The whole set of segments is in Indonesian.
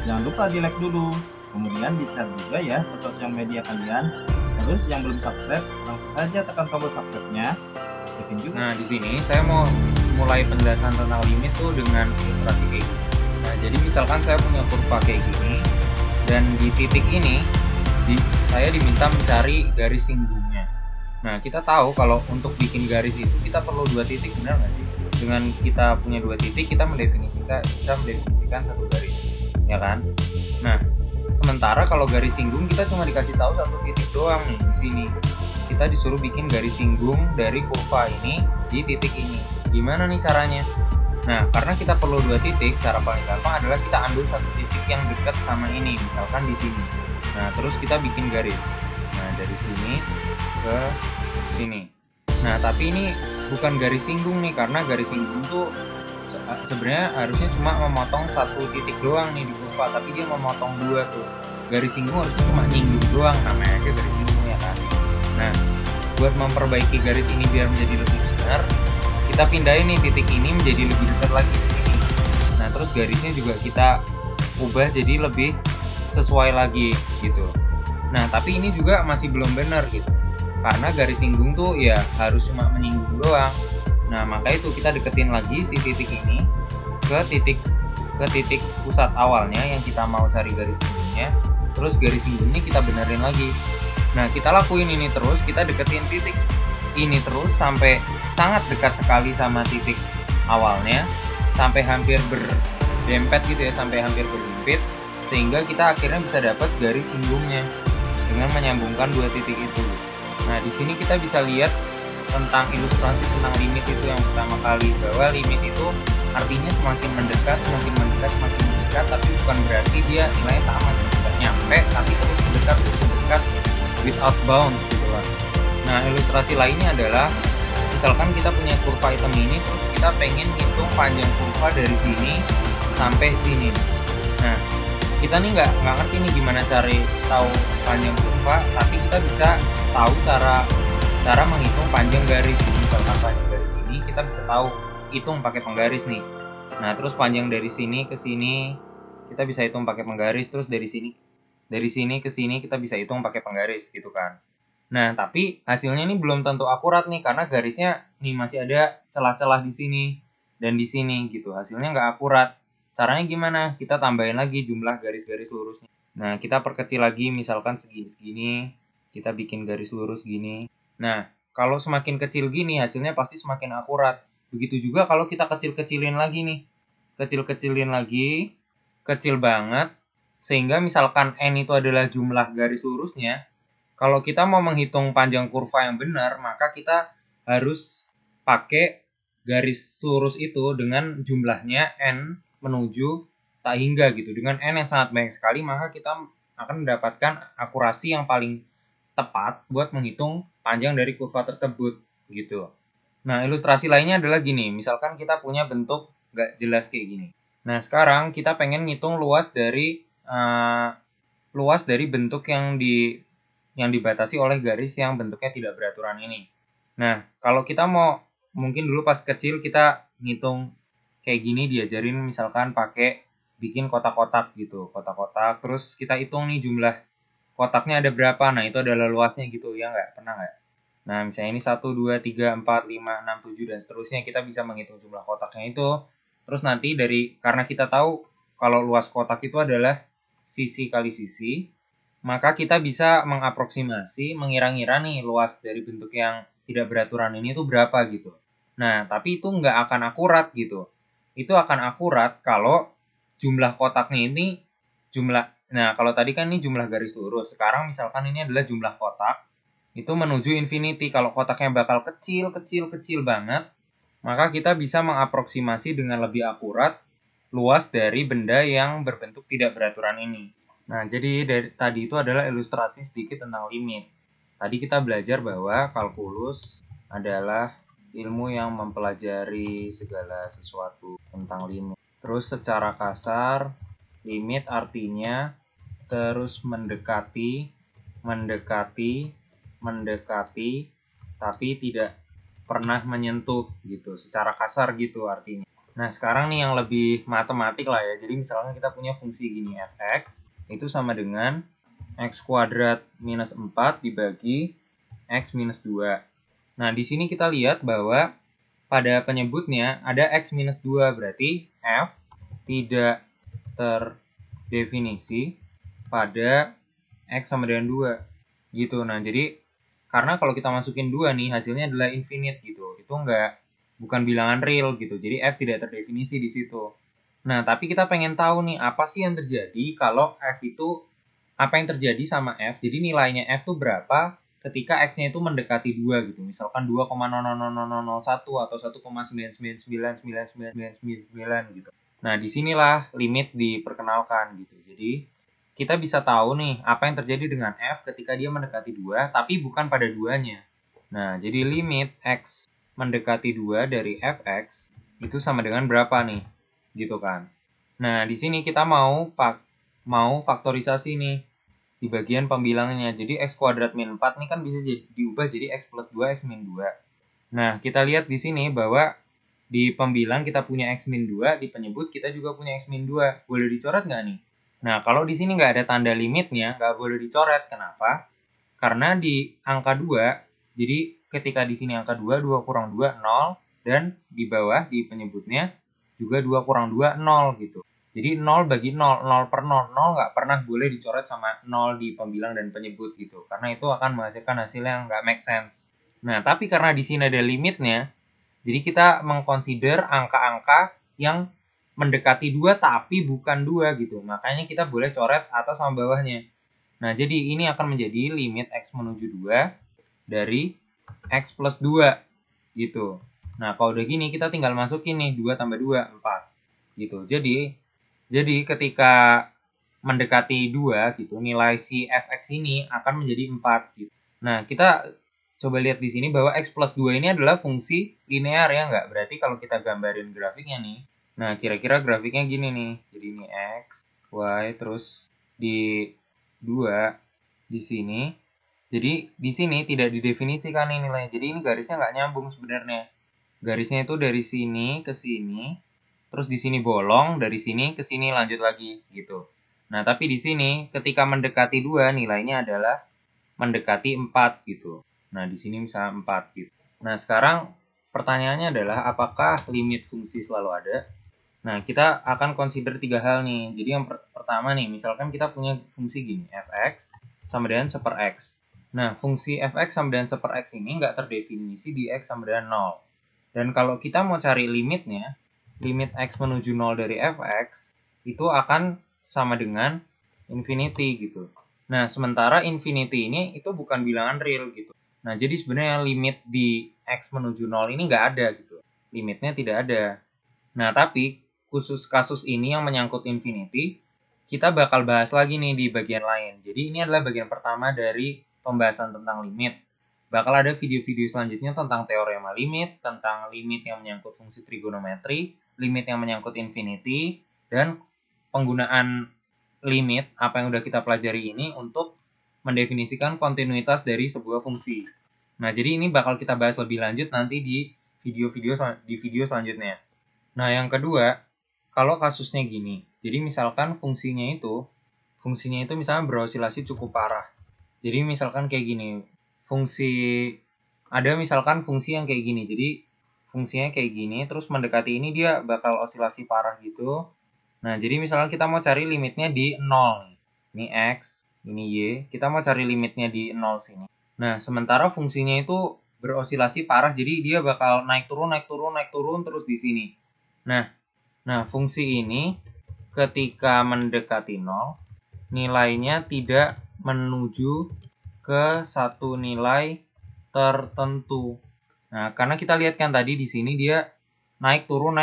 Jangan lupa di like dulu, kemudian di share juga ya ke sosial media kalian. Terus yang belum subscribe, langsung saja tekan tombol subscribe-nya. Aktifin juga. Nah, di sini saya mau mulai penjelasan tentang limit tuh dengan ilustrasi kayak gini. Nah, jadi misalkan saya punya kurva kayak gini, dan di titik ini saya diminta mencari garis singgungnya. Nah, kita tahu kalau untuk bikin garis itu kita perlu 2 titik, benar nggak sih? Dengan kita punya 2 titik, kita bisa mendefinisikan satu garis, ya kan? Nah, sementara kalau garis singgung kita cuma dikasih tahu 1 titik doang nih di sini. Kita disuruh bikin garis singgung dari kurva ini di titik ini. Gimana nih caranya? Nah, karena kita perlu 2 titik, cara paling gampang adalah kita ambil 1 titik yang dekat sama ini, misalkan di sini. Nah, terus kita bikin garis. Nah, dari sini ke sini. Nah, tapi ini bukan garis singgung nih, karena garis singgung tuh sebenarnya harusnya cuma memotong 1 titik doang nih di kurva, tapi dia memotong 2 tuh. Garis singgung harusnya cuma nyinggung doang, namanya aja garis singgung ya kan. Nah, buat memperbaiki garis ini biar menjadi lebih benar, kita pindahin nih titik ini menjadi lebih dekat lagi di sini. Nah, terus garisnya juga kita ubah jadi lebih sesuai lagi gitu. Nah, tapi ini juga masih belum benar gitu. Karena garis singgung tuh ya harus cuma menyinggung doang. Nah, maka itu kita deketin lagi si titik ini ke titik pusat awalnya yang kita mau cari garis singgungnya. Terus garis singgungnya kita benerin lagi. Nah, kita lakuin ini terus, kita deketin titik ini terus sampai sangat dekat sekali sama titik awalnya, sampai hampir berdempet gitu ya, sampai hampir berhimpit, sehingga kita akhirnya bisa dapat garis singgungnya dengan menyambungkan 2 titik itu. Nah, di sini kita bisa lihat tentang ilustrasi tentang limit itu yang pertama kali, bahwa limit itu artinya semakin mendekat, tapi bukan berarti dia nilainya sama, tidak nyampe, tapi terus mendekat without bounds gitu lah. Nah, ilustrasi lainnya adalah misalkan kita punya kurva hitam ini, terus kita pengen hitung panjang kurva dari sini sampai sini. Nah, kita nih nggak ngerti nih gimana cari tahu panjang kurva, tapi kita bisa tahu cara menghitung panjang garis. Jadi misalkan panjang garis ini kita bisa tahu hitung pakai penggaris nih. Nah, terus panjang dari sini ke sini kita bisa hitung pakai penggaris, terus dari sini ke sini kita bisa hitung pakai penggaris gitu kan. Nah, tapi hasilnya ini belum tentu akurat nih, karena garisnya nih masih ada celah-celah di sini dan di sini gitu. Hasilnya nggak akurat. Caranya gimana? Kita tambahin lagi jumlah garis-garis lurusnya. Nah, kita perkecil lagi, misalkan segini-segini, kita bikin garis lurus gini. Nah, kalau semakin kecil gini, hasilnya pasti semakin akurat. Begitu juga kalau kita kecil-kecilin lagi nih. Kecil-kecilin lagi, kecil banget, sehingga misalkan N itu adalah jumlah garis lurusnya. Kalau kita mau menghitung panjang kurva yang benar, maka kita harus pakai garis lurus itu dengan jumlahnya N menuju tak hingga gitu. Dengan N yang sangat banyak sekali, maka kita akan mendapatkan akurasi yang paling tepat buat menghitung panjang dari kurva tersebut gitu. Nah, ilustrasi lainnya adalah gini. Misalkan kita punya bentuk nggak jelas kayak gini. Nah, sekarang kita pengen ngitung luas dari bentuk yang dibatasi oleh garis yang bentuknya tidak beraturan ini. Nah, kalau kita mau, mungkin dulu pas kecil kita ngitung kayak gini, diajarin misalkan pakai bikin kotak-kotak gitu, kotak-kotak, terus kita hitung nih jumlah kotaknya ada berapa, nah itu adalah luasnya gitu, ya nggak? Pernah nggak? Nah, misalnya ini 1, 2, 3, 4, 5, 6, 7, dan seterusnya, kita bisa menghitung jumlah kotaknya itu. Terus nanti karena kita tahu kalau luas kotak itu adalah sisi kali sisi, maka kita bisa mengaproksimasi, mengira-ngira nih luas dari bentuk yang tidak beraturan ini tuh berapa gitu. Nah, tapi itu nggak akan akurat gitu. Itu akan akurat kalau jumlah kotaknya ini nah kalau tadi kan ini jumlah garis lurus. Sekarang misalkan ini adalah jumlah kotak, itu menuju infinity. Kalau kotaknya bakal kecil banget, maka kita bisa mengaproksimasi dengan lebih akurat luas dari benda yang berbentuk tidak beraturan ini. Nah, jadi tadi itu adalah ilustrasi sedikit tentang limit. Tadi kita belajar bahwa kalkulus adalah ilmu yang mempelajari segala sesuatu tentang limit. Terus secara kasar, limit artinya terus mendekati, tapi tidak pernah menyentuh gitu. Secara kasar gitu artinya. Nah, sekarang nih yang lebih matematik lah ya. Jadi misalnya kita punya fungsi gini, fx itu sama dengan x kuadrat minus 4 dibagi x minus 2. Nah, di sini kita lihat bahwa pada penyebutnya ada x minus 2, berarti f tidak terdefinisi pada x sama dengan 2 gitu. Nah, jadi karena kalau kita masukin 2 nih hasilnya adalah infinite gitu. Itu bukan bilangan real gitu. Jadi f tidak terdefinisi di situ. Nah, tapi kita pengen tahu nih apa sih yang terjadi kalau f itu apa yang terjadi sama f. Jadi nilainya f itu berapa ketika x-nya itu mendekati 2 gitu. Misalkan 2,00001 atau 1,9999999 gitu. Nah, disinilah limit diperkenalkan gitu. Jadi, kita bisa tahu nih apa yang terjadi dengan f ketika dia mendekati 2, tapi bukan pada 2-nya. Nah, jadi limit x mendekati 2 dari fx itu sama dengan berapa nih? Gitu kan. Nah, di sini kita mau faktorisasi nih di bagian pembilangnya. Jadi x kuadrat min 4 ini kan bisa diubah jadi x plus 2, x min 2. Nah, kita lihat di sini bahwa di pembilang kita punya x min 2, di penyebut kita juga punya x min 2. Boleh dicoret nggak nih? Nah, kalau di sini nggak ada tanda limitnya, nggak boleh dicoret. Kenapa? Karena di angka 2, jadi ketika di sini angka 2, 2 kurang 2, 0. Dan di bawah di penyebutnya juga 2 kurang 2, 0 gitu. Jadi 0 bagi 0, 0 per 0. 0 nggak pernah boleh dicoret sama 0 di pembilang dan penyebut gitu. Karena itu akan menghasilkan hasil yang nggak make sense. Nah, tapi karena di sini ada limitnya, jadi kita mengconsider angka-angka yang mendekati 2 tapi bukan 2 gitu. Makanya kita boleh coret atas sama bawahnya. Nah, jadi ini akan menjadi limit x menuju 2 dari x plus 2 gitu. Nah, kalau udah gini kita tinggal masukin nih 2 tambah 2, 4 gitu. Jadi ketika mendekati 2 gitu, nilai si fx ini akan menjadi 4 gitu. Nah, kita coba lihat di sini bahwa x plus 2 ini adalah fungsi linear ya nggak? Berarti kalau kita gambarin grafiknya nih, nah kira-kira grafiknya gini nih. Jadi ini x, y, terus di 2 di sini. Jadi di sini tidak didefinisikan nih nilainya. Jadi ini garisnya nggak nyambung sebenarnya. Garisnya itu dari sini ke sini, terus di sini bolong, dari sini ke sini lanjut lagi gitu. Nah, tapi di sini ketika mendekati 2 nilainya adalah mendekati 4 gitu. Nah, di sini misalnya 4 gitu. Nah, sekarang pertanyaannya adalah apakah limit fungsi selalu ada? Nah, kita akan consider 3 hal nih. Jadi yang pertama nih, misalkan kita punya fungsi gini, fx sama dengan 1 per x. Nah, fungsi fx sama dengan 1 per x ini nggak terdefinisi di x sama dengan 0. Dan kalau kita mau cari limitnya, limit x menuju 0 dari fx, itu akan sama dengan infinity gitu. Nah, sementara infinity ini itu bukan bilangan real gitu. Nah, jadi sebenarnya limit di x menuju 0 ini nggak ada gitu. Limitnya tidak ada. Nah, tapi khusus kasus ini yang menyangkut infinity, kita bakal bahas lagi nih di bagian lain. Jadi ini adalah bagian pertama dari pembahasan tentang limit. Bakal ada video-video selanjutnya tentang teorema limit, tentang limit yang menyangkut fungsi trigonometri, limit yang menyangkut infinity, dan penggunaan limit, apa yang udah kita pelajari ini untuk mendefinisikan kontinuitas dari sebuah fungsi. Nah, jadi ini bakal kita bahas lebih lanjut nanti di video selanjutnya. Nah, yang kedua, kalau kasusnya gini. Jadi misalkan fungsinya itu misalnya berosilasi cukup parah. Jadi misalkan kayak gini. Misalkan fungsi yang kayak gini. Jadi fungsinya kayak gini, terus mendekati ini dia bakal osilasi parah gitu. Nah, jadi misalnya kita mau cari limitnya di 0. Ini x, ini y. Kita mau cari limitnya di 0 sini. Nah, sementara fungsinya itu berosilasi parah, jadi dia bakal naik turun terus di sini. Nah, fungsi ini ketika mendekati 0, nilainya tidak menuju ke satu nilai tertentu. Nah, karena kita lihat kan tadi di sini dia naik turun,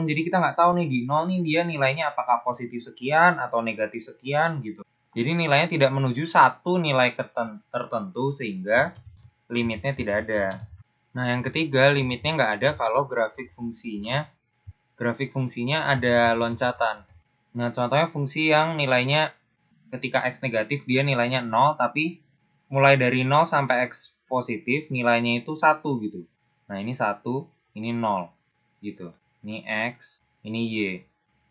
jadi kita nggak tahu nih di 0 nih dia nilainya apakah positif sekian atau negatif sekian gitu. Jadi nilainya tidak menuju satu nilai tertentu sehingga limitnya tidak ada. Nah, yang ketiga limitnya nggak ada kalau grafik fungsinya ada loncatan. Nah, contohnya fungsi yang nilainya ketika x negatif dia nilainya 0, tapi mulai dari 0 sampai x positif nilainya itu 1 gitu. Nah, ini 1, ini 0 gitu. Ini X, ini Y.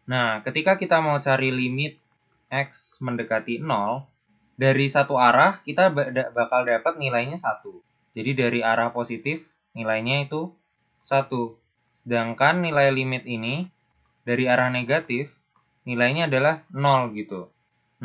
Nah, ketika kita mau cari limit X mendekati 0, dari satu arah kita bakal dapat nilainya 1. Jadi dari arah positif nilainya itu 1. Sedangkan nilai limit ini dari arah negatif nilainya adalah 0 gitu.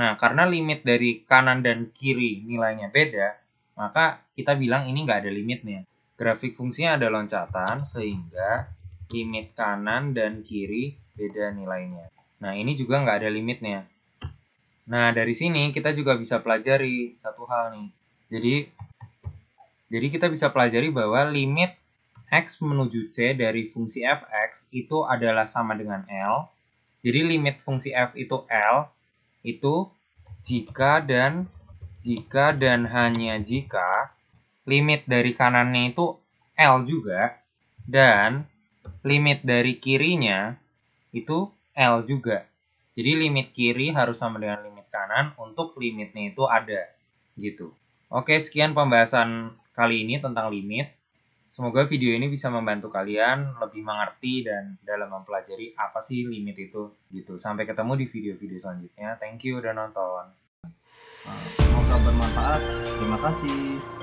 Nah, karena limit dari kanan dan kiri nilainya beda, maka kita bilang ini nggak ada limitnya. Grafik fungsinya ada loncatan sehingga limit kanan dan kiri beda nilainya. Nah, ini juga nggak ada limitnya. Nah, dari sini kita juga bisa pelajari satu hal nih. Jadi kita bisa pelajari bahwa limit X menuju C dari fungsi fx itu adalah sama dengan L. Jadi limit fungsi f itu L, itu jika dan hanya jika limit dari kanannya itu L juga, dan limit dari kirinya itu L juga. Jadi limit kiri harus sama dengan limit kanan untuk limitnya itu ada, gitu. Oke, sekian pembahasan kali ini tentang limit. Semoga video ini bisa membantu kalian lebih mengerti dan dalam mempelajari apa sih limit itu, gitu. Sampai ketemu di video-video selanjutnya. Thank you udah nonton. Semoga bermanfaat. Terima kasih.